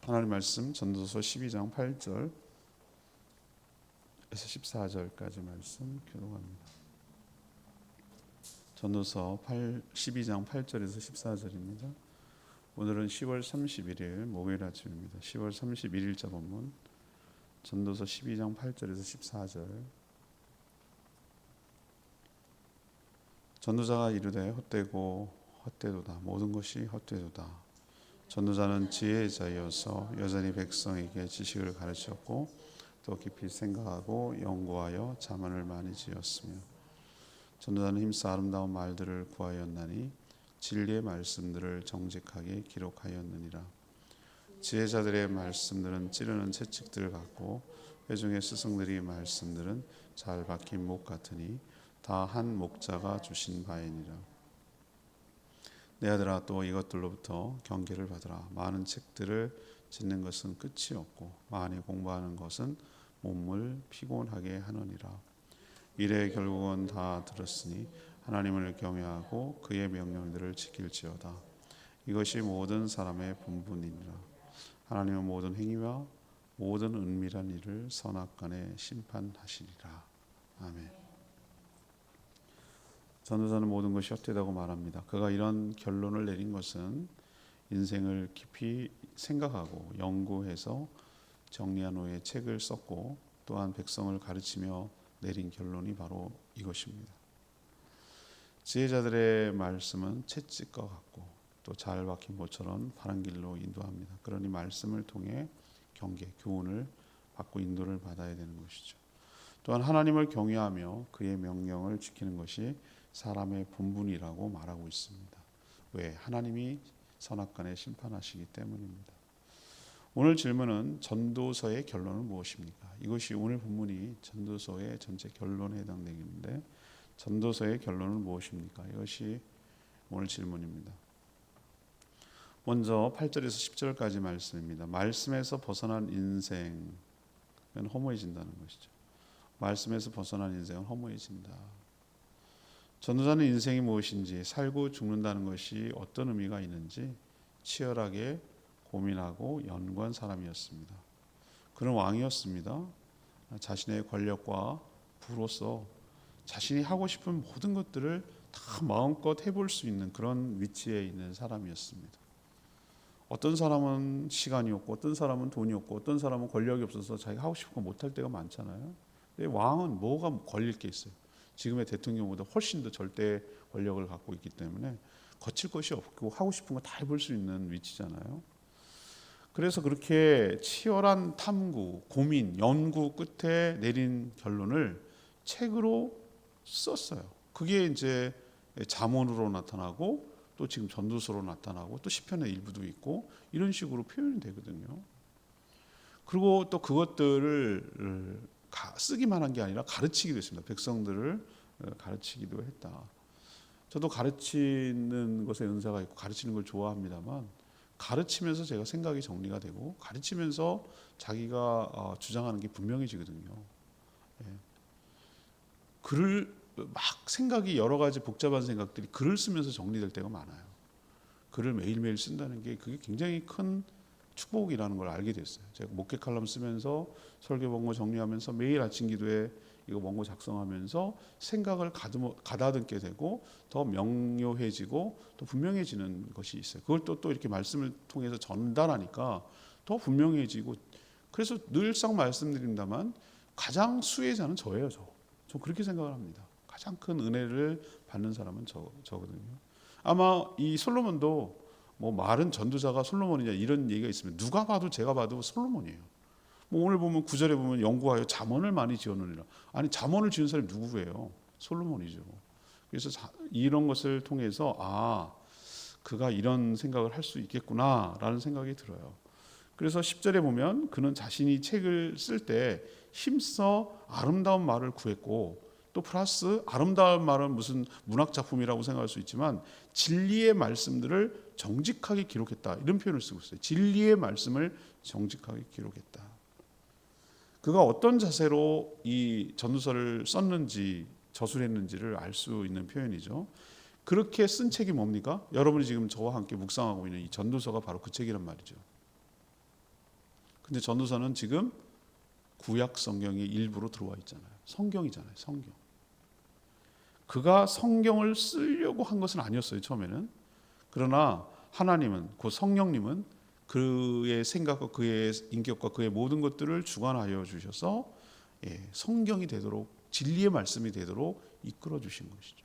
하나님 말씀 전도서 12장 8절에서 14절까지 말씀 교독합니다. 전도서 12장 8절에서 14절입니다. 오늘은 10월 31일 목요일 아침입니다. 10월 31일자 본문 전도서 12장 8절에서 14절. 전도자가 이르되 헛되고 헛되도다. 모든 것이 헛되도다. 전도자는 지혜의 자여서 여전히 백성에게 지식을 가르쳤고 또 깊이 생각하고 연구하여 자문을 많이 지었으며 전도자는 힘써 아름다운 말들을 구하였나니 진리의 말씀들을 정직하게 기록하였느니라. 지혜자들의 말씀들은 찌르는 채찍들 같고 회중의 스승들이 말씀들은 잘 박힌 목 같으니 다 한 목자가 주신 바이니라. 내 아들아, 또 이것들로부터 경계를 받으라. 많은 책들을 짓는 것은 끝이 없고 많이 공부하는 것은 몸을 피곤하게 하느니라. 이래 결국은 다 들었으니 하나님을 경외하고 그의 명령들을 지킬지어다. 이것이 모든 사람의 본분이니라. 하나님은 모든 행위와 모든 은밀한 일을 선악간에 심판하시리라. 아멘. 전도자는 모든 것이 헛되다고 말합니다. 그가 이런 결론을 내린 것은 인생을 깊이 생각하고 연구해서 정리한 후에 책을 썼고 또한 백성을 가르치며 내린 결론이 바로 이것입니다. 지혜자들의 말씀은 채찍과 같고 또 잘 박힌 모처럼 바른 길로 인도합니다. 그러니 말씀을 통해 경계, 교훈을 받고 인도를 받아야 되는 것이죠. 또한 하나님을 경외하며 그의 명령을 지키는 것이 사람의 본분이라고 말하고 있습니다. 왜? 하나님이 선악간에 심판하시기 때문입니다. 오늘 질문은 전도서의 결론은 무엇입니까? 이것이 오늘 본문이 전도서의 전체 결론에 해당되는데 전도서의 결론은 무엇입니까? 이것이 오늘 질문입니다. 먼저 8절에서 10절까지 말씀입니다. 말씀에서 벗어난 인생은 허무해진다는 것이죠. 말씀에서 벗어난 인생은 허무해진다. 전도자는 인생이 무엇인지, 살고 죽는다는 것이 어떤 의미가 있는지 치열하게 고민하고 연구한 사람이었습니다. 그는 왕이었습니다. 자신의 권력과 부로서 자신이 하고 싶은 모든 것들을 다 마음껏 해볼 수 있는 그런 위치에 있는 사람이었습니다. 어떤 사람은 시간이 없고 어떤 사람은 돈이 없고 어떤 사람은 권력이 없어서 자기가 하고 싶은 거 못할 때가 많잖아요. 근데 왕은 뭐가 걸릴 게 있어요? 지금의 대통령보다 훨씬 더 절대 권력을 갖고 있기 때문에 거칠 것이 없고 하고 싶은 거 다 해볼 수 있는 위치잖아요. 그래서 그렇게 치열한 탐구, 고민, 연구 끝에 내린 결론을 책으로 썼어요. 그게 이제 잠언으로 나타나고 또 지금 전도서로 나타나고 또 시편의 일부도 있고 이런 식으로 표현이 되거든요. 그리고 또 그것들을 쓰기만 한 게 아니라 가르치기도 했습니다. 백성들을 가르치기도 했다. 저도 가르치는 것에 은사가 있고 가르치는 걸 좋아합니다만 가르치면서 제가 생각이 정리가 되고 가르치면서 자기가 주장하는 게 분명해지거든요. 글을 막 생각이 여러 가지 복잡한 생각들이 글을 쓰면서 정리될 때가 많아요. 글을 매일매일 쓴다는 게 그게 굉장히 큰 축복이라는 걸 알게 됐어요. 제가 목회 칼럼 쓰면서 설교 원고 정리하면서 매일 아침 기도에 이거 원고 작성하면서 생각을 가다듬게 되고 더 명료해지고 또 분명해지는 것이 있어요. 그걸 또 이렇게 말씀을 통해서 전달하니까 더 분명해지고 그래서 늘상 말씀드린다만 가장 수혜자는 저예요. 저 그렇게 생각을 합니다. 가장 큰 은혜를 받는 사람은 저거든요. 아마 이 솔로몬도 뭐 말은 전도자가 솔로몬이냐 이런 얘기가 있으면 누가 봐도 제가 봐도 솔로몬이에요. 뭐 오늘 보면 9절에 보면 연구하여 잠언을 많이 지었느니라. 아니 잠언을 지은 사람이 누구예요? 솔로몬이죠. 그래서 이런 것을 통해서 그가 이런 생각을 할 수 있겠구나라는 생각이 들어요. 그래서 10절에 보면 그는 자신이 책을 쓸 때 힘써 아름다운 말을 구했고 또 플러스 아름다운 말은 무슨 문학 작품이라고 생각할 수 있지만 진리의 말씀들을 정직하게 기록했다 이런 표현을 쓰고 있어요. 진리의 말씀을 정직하게 기록했다. 그가 어떤 자세로 이 전도서를 썼는지 저술했는지를 알 수 있는 표현이죠. 그렇게 쓴 책이 뭡니까? 여러분이 지금 저와 함께 묵상하고 있는 이 전도서가 바로 그 책이란 말이죠. 근데 전도서는 지금 구약 성경의 일부로 들어와 있잖아요. 성경이잖아요. 성경. 그가 성경을 쓰려고 한 것은 아니었어요. 처음에는. 그러나 하나님은, 그 성령님은 그의 생각과 그의 인격과 그의 모든 것들을 주관하여 주셔서 성경이 되도록, 진리의 말씀이 되도록 이끌어 주신 것이죠.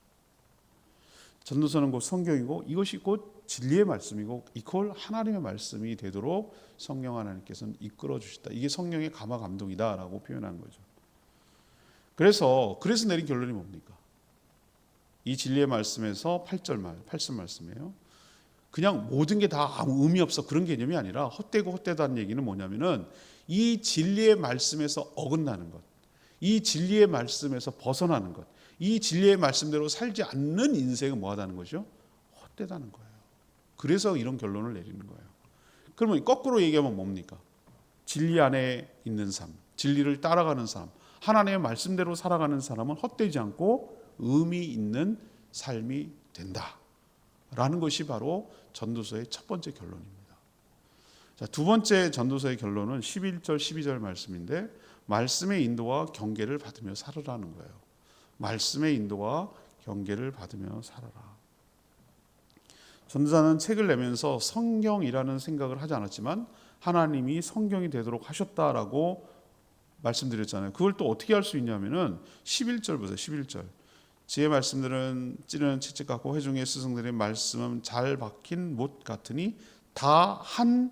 전도서는 곧 성경이고 이것이 곧 진리의 말씀이고 이퀄 하나님의 말씀이 되도록 성령 하나님께서는 이끌어 주시다. 이게 성령의 감화 감동이다라고 표현한 거죠. 그래서 내린 결론이 뭡니까? 이 진리의 말씀에서 8절 말씀이에요. 그냥 모든 게 다 아무 의미 없어 그런 개념이 아니라 헛되고 헛되다는 얘기는 뭐냐면은 이 진리의 말씀에서 어긋나는 것, 이 진리의 말씀에서 벗어나는 것, 이 진리의 말씀대로 살지 않는 인생은 뭐하다는 거죠? 헛되다는 거예요. 그래서 이런 결론을 내리는 거예요. 그러면 거꾸로 얘기하면 뭡니까? 진리 안에 있는 삶, 진리를 따라가는 삶, 하나님의 말씀대로 살아가는 사람은 헛되지 않고 의미 있는 삶이 된다라는 것이 바로 전도서의 첫 번째 결론입니다. 자, 두 번째 전도서의 결론은 11절 12절 말씀인데 말씀의 인도와 경계를 받으며 살아라는 거예요. 말씀의 인도와 경계를 받으며 살아라. 전도자는 책을 내면서 성경이라는 생각을 하지 않았지만 하나님이 성경이 되도록 하셨다라고 말씀드렸잖아요. 그걸 또 어떻게 할 수 있냐면은 11절 보세요. 11절. 지혜 말씀들은 찌르는 채찍 같고 회중의 스승들의 말씀은 잘 박힌 못 같으니 다 한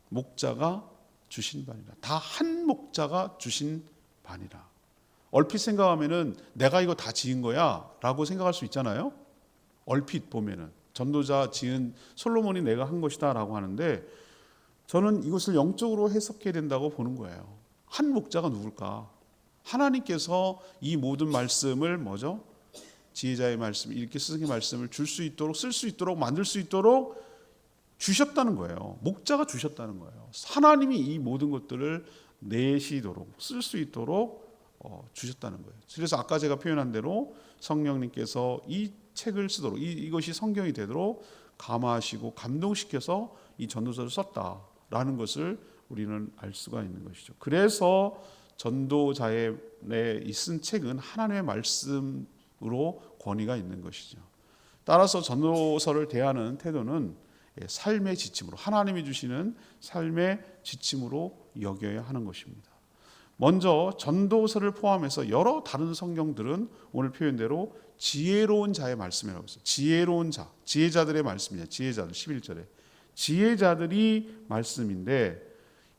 목자가 주신 바니라. 다 한 목자가 주신 바니라. 얼핏 생각하면은 내가 이거 다 지은 거야라고 생각할 수 있잖아요. 얼핏 보면은 전도자 지은 솔로몬이 내가 한 것이다라고 하는데 저는 이것을 영적으로 해석해야 된다고 보는 거예요. 한 목자가 누굴까? 하나님께서 이 모든 말씀을 뭐죠? 지혜자의 말씀, 이렇게 스승의 말씀을 줄 수 있도록, 쓸 수 있도록, 만들 수 있도록 주셨다는 거예요. 목자가 주셨다는 거예요. 하나님이 이 모든 것들을 내시도록, 쓸 수 있도록 주셨다는 거예요. 그래서 아까 제가 표현한 대로 성령님께서 이 책을 쓰도록, 이것이 성경이 되도록 감화하시고 감동시켜서 이 전도서를 썼다라는 것을 우리는 알 수가 있는 것이죠. 그래서 전도자의 쓴 책은 하나님의 말씀으로 권위가 있는 것이죠. 따라서 전도서를 대하는 태도는 삶의 지침으로, 하나님이 주시는 삶의 지침으로 여겨야 하는 것입니다. 먼저 전도서를 포함해서 여러 다른 성경들은 오늘 표현대로 지혜로운 자의 말씀이라고 했어요. 지혜로운 자, 지혜자들의 말씀이에요. 지혜자들 11절에 지혜자들이 말씀인데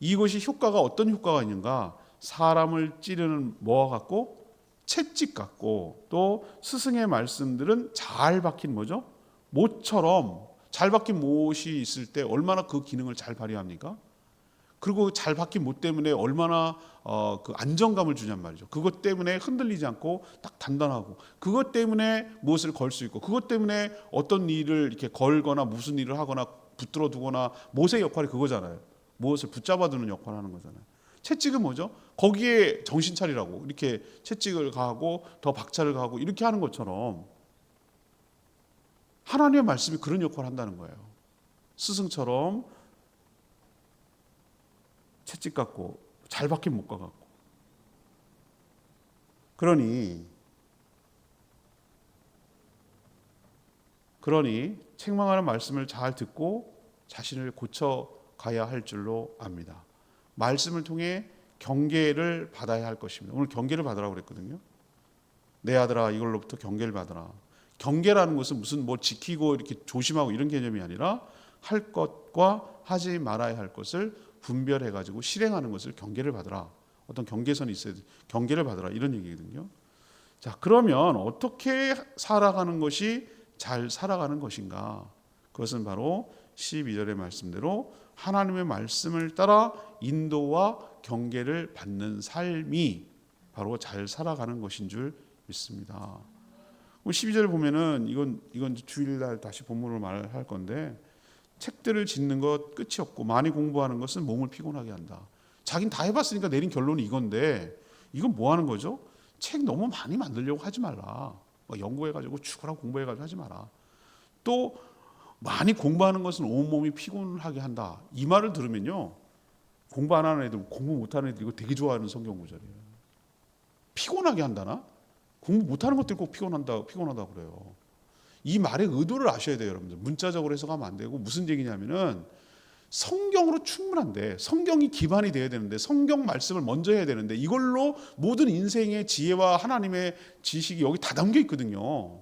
이것이 효과가 어떤 효과가 있는가? 사람을 찌르는 뭐와 같고 채찍 같고 또 스승의 말씀들은 잘 박힌 뭐죠? 못처럼 잘 박힌 못이 있을 때 얼마나 그 기능을 잘 발휘합니까? 그리고 잘 박힌 못 때문에 얼마나 그 안정감을 주냔 말이죠. 그것 때문에 흔들리지 않고 딱 단단하고 그것 때문에 무엇을 걸 수 있고 그것 때문에 어떤 일을 이렇게 걸거나 무슨 일을 하거나 붙들어 두거나 못의 역할이 그거잖아요. 무엇을 붙잡아 두는 역할을 하는 거잖아요. 채찍은 뭐죠? 거기에 정신 차리라고 이렇게 채찍을 가하고 더 박차를 가하고 이렇게 하는 것처럼 하나님의 말씀이 그런 역할을 한다는 거예요. 스승처럼 채찍 같고 잘 박힌 목과 같고. 그러니 책망하는 말씀을 잘 듣고 자신을 고쳐 가야 할 줄로 압니다. 말씀을 통해 경계를 받아야 할 것입니다. 오늘 경계를 받으라고 그랬거든요. 내 아들아 이걸로부터 경계를 받으라. 경계라는 것은 무슨 뭐 지키고 이렇게 조심하고 이런 개념이 아니라 할 것과 하지 말아야 할 것을 분별해 가지고 실행하는 것을 경계를 받으라. 어떤 경계선이 있어야 돼. 경계를 받으라 이런 얘기거든요. 자, 그러면 어떻게 살아가는 것이 잘 살아가는 것인가? 그것은 바로 12절의 말씀대로 하나님의 말씀을 따라 인도와 경계를 받는 삶이 바로 잘 살아가는 것인 줄 믿습니다. 12절을 보면은 이건 주일날 다시 본문으로 말할 건데 책들을 짓는 것 끝이 없고 많이 공부하는 것은 몸을 피곤하게 한다. 자긴 다 해봤으니까 내린 결론이 이건데 이건 뭐 하는 거죠? 책 너무 많이 만들려고 하지 말라. 연구해가지고 죽으라고 공부해가지고 하지 마라. 또 많이 공부하는 것은 온몸이 피곤하게 한다. 이 말을 들으면요, 공부 안 하는 애들, 공부 못하는 애들 이거 되게 좋아하는 성경 구절이에요. 피곤하게 한다나? 공부 못하는 것들이 꼭 피곤하다고 그래요. 이 말의 의도를 아셔야 돼요, 여러분들. 문자적으로 해석하면 안 되고, 무슨 얘기냐면은 성경으로 충분한데, 성경이 기반이 돼야 되는데, 성경 말씀을 먼저 해야 되는데, 이걸로 모든 인생의 지혜와 하나님의 지식이 여기 다 담겨 있거든요.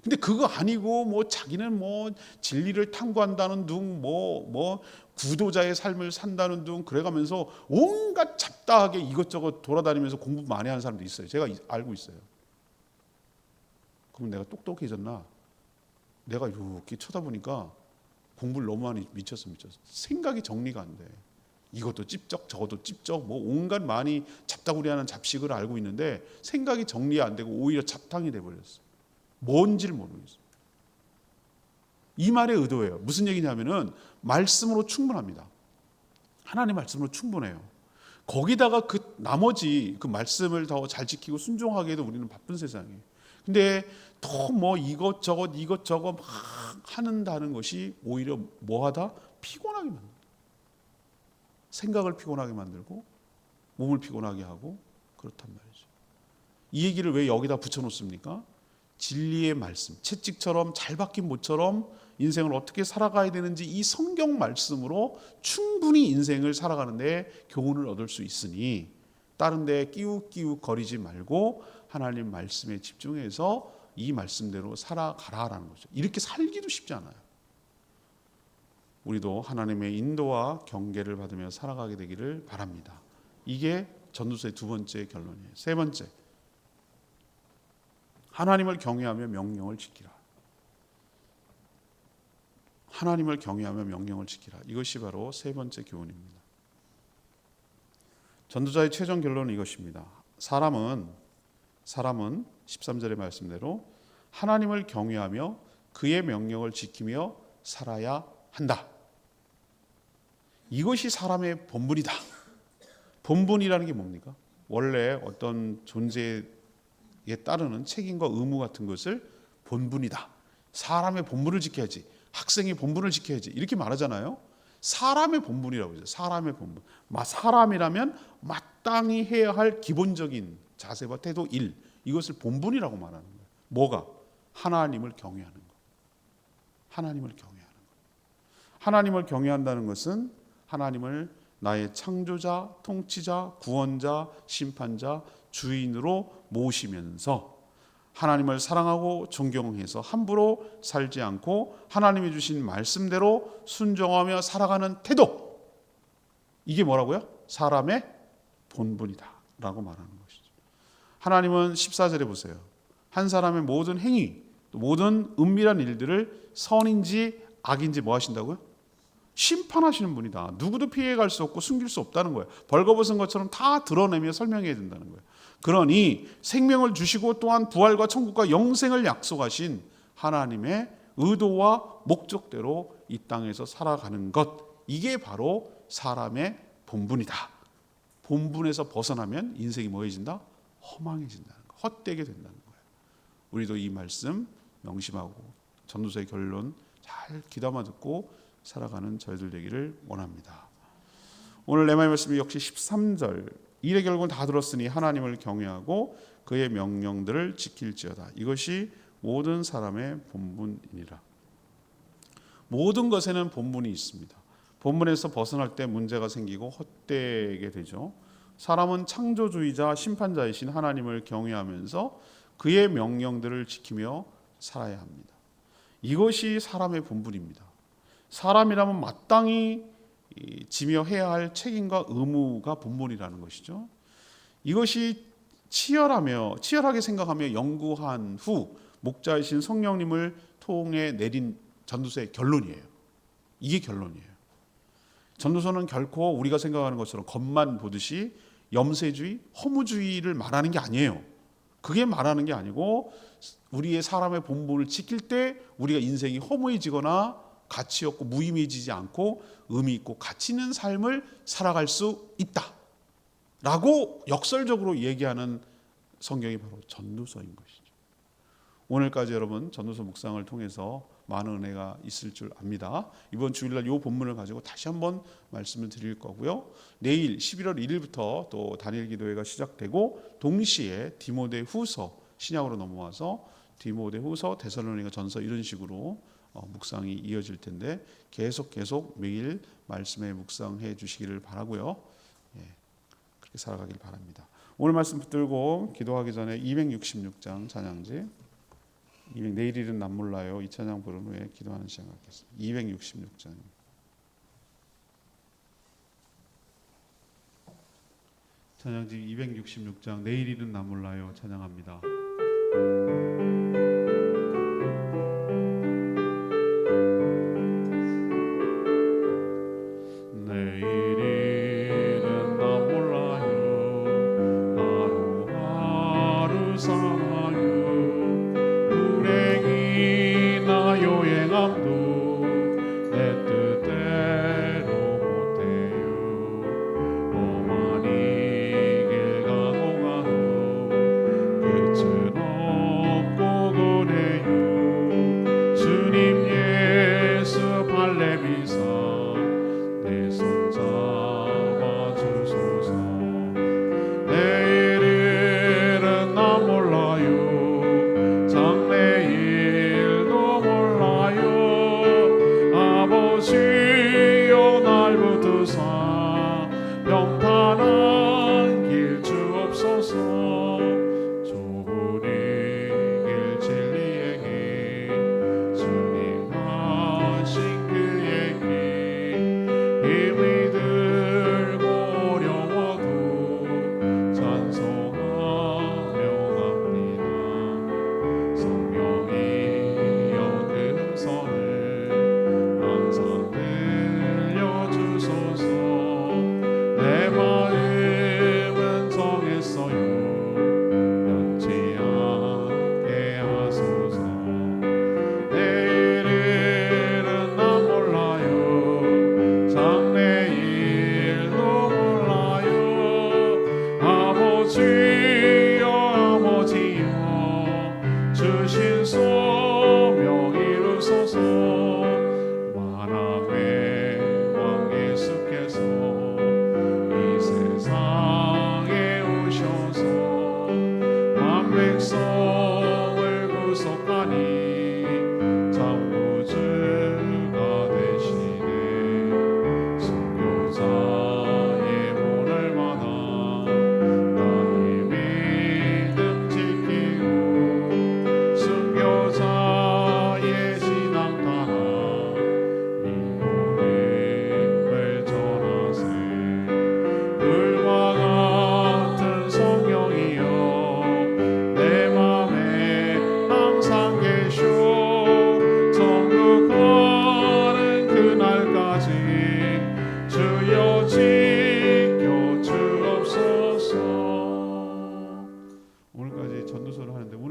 근데 그거 아니고 뭐 자기는 뭐 진리를 탐구한다는 둥, 뭐 구도자의 삶을 산다는 둥 그래가면서 온갖 잡다하게 이것저것 돌아다니면서 공부 많이 하는 사람도 있어요. 제가 알고 있어요. 그럼 내가 똑똑해졌나? 내가 이렇게 쳐다보니까 공부를 너무 많이 미쳤어. 생각이 정리가 안 돼. 이것도 찝쩍 저것도 찝쩍 뭐 온갖 많이 잡다구리하는 잡식을 알고 있는데 생각이 정리 안 되고 오히려 잡탕이 돼버렸어. 뭔지를 모르겠어요. 이 말의 의도예요. 무슨 얘기냐면은 말씀으로 충분합니다. 하나님 말씀으로 충분해요. 거기다가 그 나머지 그 말씀을 더 잘 지키고 순종하게 해도 우리는 바쁜 세상이에요. 근데 더 뭐 이것저것 막 하는다는 것이 오히려 뭐하다? 피곤하게 만들고 생각을 피곤하게 만들고 몸을 피곤하게 하고 그렇단 말이죠. 이 얘기를 왜 여기다 붙여놓습니까? 진리의 말씀, 채찍처럼 잘 박힌 못처럼 인생을 어떻게 살아가야 되는지 이 성경 말씀으로 충분히 인생을 살아가는데 교훈을 얻을 수 있으니 다른 데 끼욱끼욱 거리지 말고 하나님 말씀에 집중해서 이 말씀대로 살아가라라는 거죠. 이렇게 살기도 쉽지 않아요. 우리도 하나님의 인도와 경계를 받으며 살아가게 되기를 바랍니다. 이게 전도서의 두 번째 결론이에요. 세 번째, 하나님을 경외하며 명령을 지키라. 하나님을 경외하며 명령을 지키라. 이것이 바로 세 번째 교훈입니다. 전도자의 최종 결론은 이것입니다. 사람은 13절의 말씀대로 하나님을 경외하며 그의 명령을 지키며 살아야 한다. 이것이 사람의 본분이다. 본분이라는 게 뭡니까? 원래 어떤 존재에 따르는 책임과 의무 같은 것을 본분이다. 사람의 본분을 지켜야지. 학생의 본분을 지켜야지. 이렇게 말하잖아요. 사람의 본분이라고 하죠. 사람의 본분. 사람이라면 마땅히 해야 할 기본적인 자세와 태도 일. 이것을 본분이라고 말하는 거예요. 뭐가? 하나님을 경외하는 것. 하나님을 경외하는 것. 하나님을 경외한다는 것은 하나님을 나의 창조자, 통치자, 구원자, 심판자, 주인으로 모시면서 하나님을 사랑하고 존경해서 함부로 살지 않고 하나님이 주신 말씀대로 순종하며 살아가는 태도. 이게 뭐라고요? 사람의 본분이다 라고 말하는 것이죠. 하나님은 14절에 보세요. 한 사람의 모든 행위, 모든 은밀한 일들을 선인지 악인지 뭐 하신다고요? 심판하시는 분이다. 누구도 피해갈 수 없고 숨길 수 없다는 거예요. 벌거벗은 것처럼 다 드러내며 설명해야 된다는 거예요. 그러니 생명을 주시고 또한 부활과 천국과 영생을 약속하신 하나님의 의도와 목적대로 이 땅에서 살아가는 것, 이게 바로 사람의 본분이다. 본분에서 벗어나면 인생이 뭐해진다? 허망해진다는 거, 헛되게 된다는 거예요. 우리도 이 말씀 명심하고 전도서의 결론 잘 귀담아 듣고 살아가는 저희들 되기를 원합니다. 오늘 레마의 말씀이 역시 13절, 일의 결국은 다 들었으니 하나님을 경외하고 그의 명령들을 지킬지어다. 이것이 모든 사람의 본분이니라. 모든 것에는 본분이 있습니다. 본분에서 벗어날 때 문제가 생기고 헛되게 되죠. 사람은 창조주의자 심판자이신 하나님을 경외하면서 그의 명령들을 지키며 살아야 합니다. 이것이 사람의 본분입니다. 사람이라면 마땅히 지며 해야 할 책임과 의무가 본분이라는 것이죠. 이것이 치열하게 생각하며 연구한 후 목자이신 성령님을 통해 내린 전도서의 결론이에요. 이게 결론이에요. 전도서는 결코 우리가 생각하는 것처럼 겉만 보듯이 염세주의, 허무주의를 말하는 게 아니에요. 그게 말하는 게 아니고 우리의 사람의 본분을 지킬 때 우리가 인생이 허무해지거나 가치 없고 무의미해지지 않고 의미 있고 가치 있는 삶을 살아갈 수 있다 라고 역설적으로 얘기하는 성경이 바로 전도서인 것이죠. 오늘까지 여러분 전도서 묵상을 통해서 많은 은혜가 있을 줄 압니다. 이번 주일날 이 본문을 가지고 다시 한번 말씀을 드릴 거고요. 내일 11월 1일부터 또 단일 기도회가 시작되고 동시에 디모데후서 신약으로 넘어와서 디모데후서, 데살로니가 전서 이런 식으로 묵상이 이어질 텐데 계속 매일 말씀에 묵상해 주시기를 바라고요. 그렇게 살아가길 바랍니다. 오늘 말씀 붙들고 기도하기 전에 266장 찬양지 내일일은 남 몰라요 이 찬양 부른 후에 기도하는 시간 갖겠습니다. 266장 찬양지 266장 내일일은 남 몰라요 찬양합니다.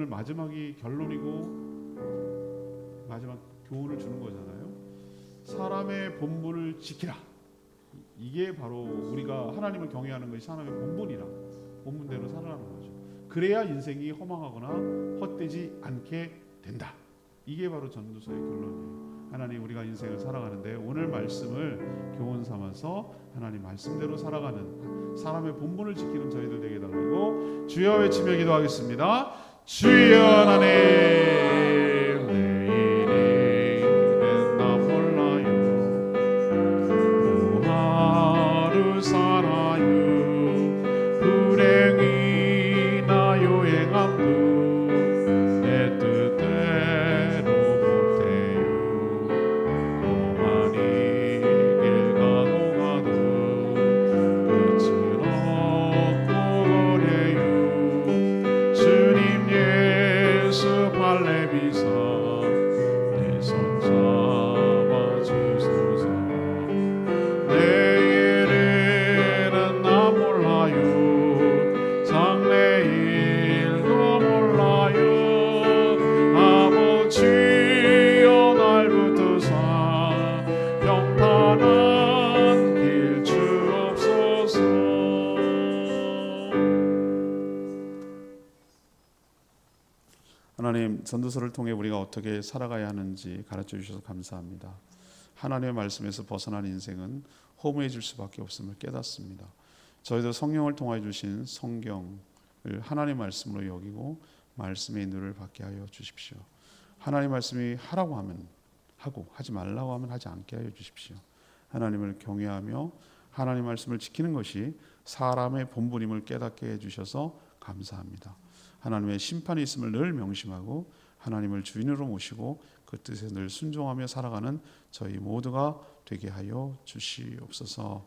마지막이 결론이고 마지막 교훈을 주는 거잖아요. 사람의 본분을 지키라. 이게 바로 우리가 하나님을 경외하는 것이 사람의 본분이라, 본분대로 살아가는 거죠. 그래야 인생이 허망하거나 헛되지 않게 된다. 이게 바로 전도서의 결론이에요. 하나님, 우리가 인생을 살아가는데 오늘 말씀을 교훈 삼아서 하나님 말씀대로 살아가는 사람의 본분을 지키는 저희들 되게 달라고 주여 외치며 기도하겠습니다. 주여 하나님, 내일은 나 몰라요. 또 하루 살아요. 불행이나 요행함도 내 뜻대로 못해요. 험한 이 길 가고 가도 끝은 없고 그래요. 주님 예수 발레비사 하나님 전도서를 통해 우리가 어떻게 살아가야 하는지 가르쳐 주셔서 감사합니다. 하나님의 말씀에서 벗어난 인생은 허무해질 수밖에 없음을 깨닫습니다. 저희도 성령을 통하여 주신 성경을 하나님의 말씀으로 여기고 말씀의 인도를 받게 하여 주십시오. 하나님의 말씀이 하라고 하면 하고 하지 말라고 하면 하지 않게 하여 주십시오. 하나님을 경외하며 하나님의 말씀을 지키는 것이 사람의 본분임을 깨닫게 해주셔서 감사합니다. 하나님의 심판이 있음을 늘 명심하고 하나님을 주인으로 모시고 그 뜻에 늘 순종하며 살아가는 저희 모두가 되게 하여 주시옵소서.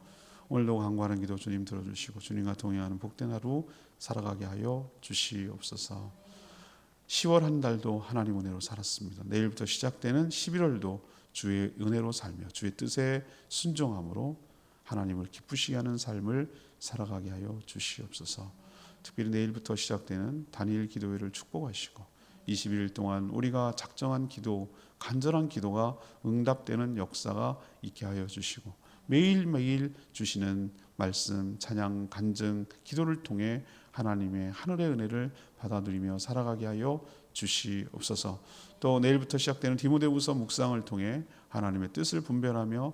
오늘도 간구하는 기도 주님 들어주시고 주님과 동행하는 복된 하루 살아가게 하여 주시옵소서. 10월 한 달도 하나님 은혜로 살았습니다. 내일부터 시작되는 11월도 주의 은혜로 살며 주의 뜻에 순종함으로 하나님을 기쁘시게 하는 삶을 살아가게 하여 주시옵소서. 특별히 내일부터 시작되는 단일 기도회를 축복하시고 21일 동안 우리가 작정한 기도, 간절한 기도가 응답되는 역사가 있게 하여 주시고 매일매일 주시는 말씀, 찬양, 간증, 기도를 통해 하나님의 하늘의 은혜를 받아들이며 살아가게 하여 주시옵소서. 또 내일부터 시작되는 디모데후서 묵상을 통해 하나님의 뜻을 분별하며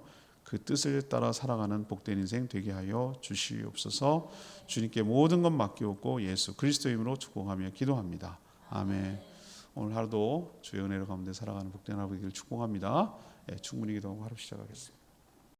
그 뜻을 따라 살아가는 복된 인생 되게 하여 주시옵소서. 주님께 모든 것 맡기옵고 예수 그리스도의 이름으로 축복하며 기도합니다. 아멘. 오늘 하루도 주의 은혜로 가운데 살아가는 복된 하루 되기를 축복합니다. 충분히 기도하고 하루 시작하겠습니다.